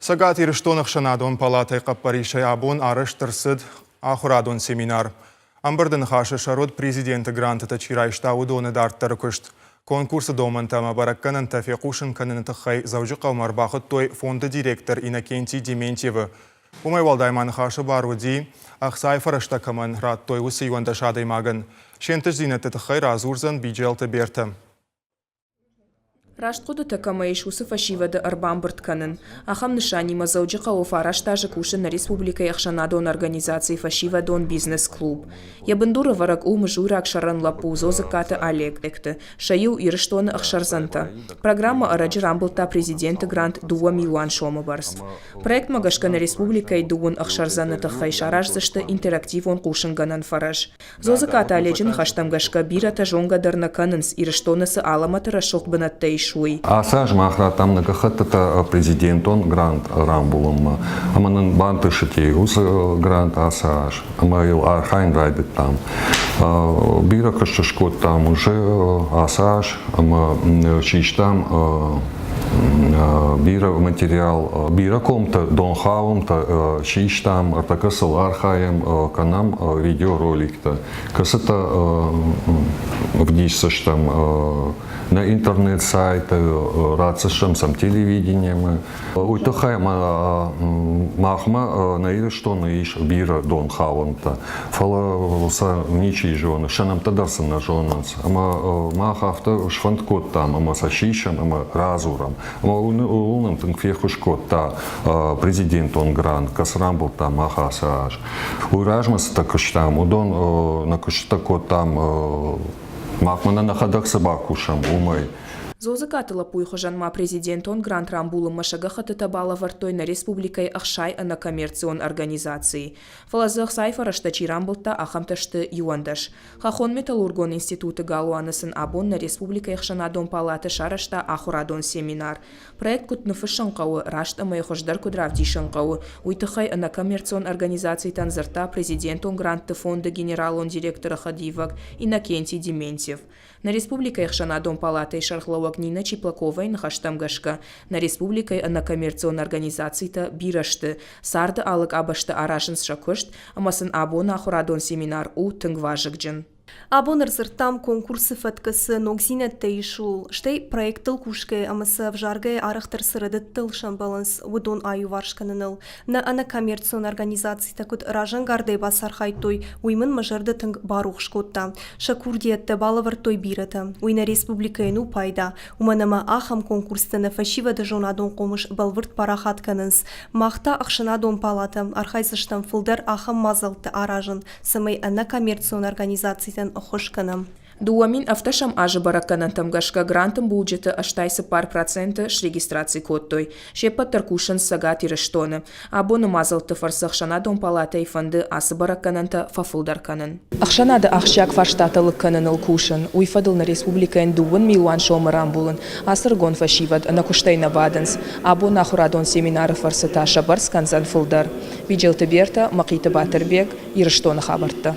Сагат ирыштонық шанадон палатай қаппаришай абон арыштырсыд ахурадон семинар. Амбырдың хашы шарод президенті грантыта чирайштауы доны дарттары күшт. Конкурсы домантама баракканын тафеқушын канын тұқай заужы қаумар бақыт той фонды директор Иннокентий Дементьевы. Умай валдайман хашы баруди, ақсай фарашта каман рад той усы юанда шадаймагын. Шентіш зинеті тұқай разурзан биджелті берті. Раштқуды такамайш усы фашивады арбамбырт канын. Ахам нышани мазауджи қауфа раштажы кушын на республика яхшанадон организации фашивадон бизнес-клуб. Ябындуры варак умы жура акшаран лапу зозыкаты Олег экті. Шаю ирыштоны ақшарзанта. Программа араджи рамбылта президенті грант 2 миллион шомы барс. Проект магашка на республика и дуын ақшарзаны тұқай шаражзышты интерактивон кушын ганан фараж. Зозыкаты Оледжин хаштамгашка бирата жонгадарна канынс ирыштонысы аламаты рашылт бынаттай Асаж махратам нагахаттата президентон грант рамбулым. Аманын бантышыте ус грант асаж. Амаил архайн райдет там. Бира кашашкот там уже асаж. Ама чиштам бира материал. Бира комта донхаум-то чиштам артакасыл архаем канам видеоролик-то. Касата вдисаштам на интернет-сайты, рацишем сам телевидением. Уйтахай махма на что на иш бира дон хаванта. Фала са ничи жона, шанам тадарсан на жонас. Ама махавта шванткот там, ама сашишам, ама разурам. Ама улнам тынк фехушкот та президент он грант, касрамбл там махасаж. Уражмас такаштам, удон на каштакот там махмана на ходах собакушам умай. Зозыкатыла пуйхожанма президентон грант рамбулы машагахаты табала вартой на республикой Ахшай на коммерцион организации. Фалазах сайфарашта чирамбылта ахамташты юандаш. Хахон металлургон институты галуанысын абон на республикой Ахшанадон палаты шарашта ахурадон семинар. Проект кутныфы шанқауы рашта майхождар кудравди шанқауы. Уйтыхай на коммерцион организации танзарта президентон гранты фонда генералон директора Хадивак Иннокентий Дементьев. На республикой Ахшанадон палаты шархлауак Нина Чиплаковой на хаштамгашка. На республикой на коммерцион организации-то бирашты. Сарды алык абашты арашын шакышт, амасын абона ахурадон семинар у тынгважыкджин. Абоныр зыртам конкурсы фаткасы ногзинет тейшул. Штей проекттыл кушке амасы вжаргай арахтар сырыдыттыл шамбаланс удон аю варшканыныл. На ана коммерцион организации такут ражан гардей басар хайтой уймын мажарды тынг барух шкотта. Шакурдиетті балавар той бирата. Уйна республикайну пайда. Уманама ахам конкурсты на фашивады жонадон комыш балвырт парахатканынс. Махта ахшанадон палата. Архайсыштан фылдар ахам мазалты аражын. Самай ана коммерцион организации охошканам. Дуамин автошам ажы баракканан тамгашка грантым бюджеты аштайсы пар проценты ш регистрации коттой. Шепа таркушын сагат ирыштоны. Абоны мазалты фарсах шанадон палатай фанды асы бараккананта фафулдарканын. Ахшанады ахшак фаштатылык каныныл кушын. Уйфадыл на республикаен 2 миллион шомы рамбулын. Асыргон фашивад на куштайна вадынс. Абон ахурадон семинары фарсыта шабарс канзан фулдар. Виджелты берта Мақиты Батырбек ирыштоны хабарты.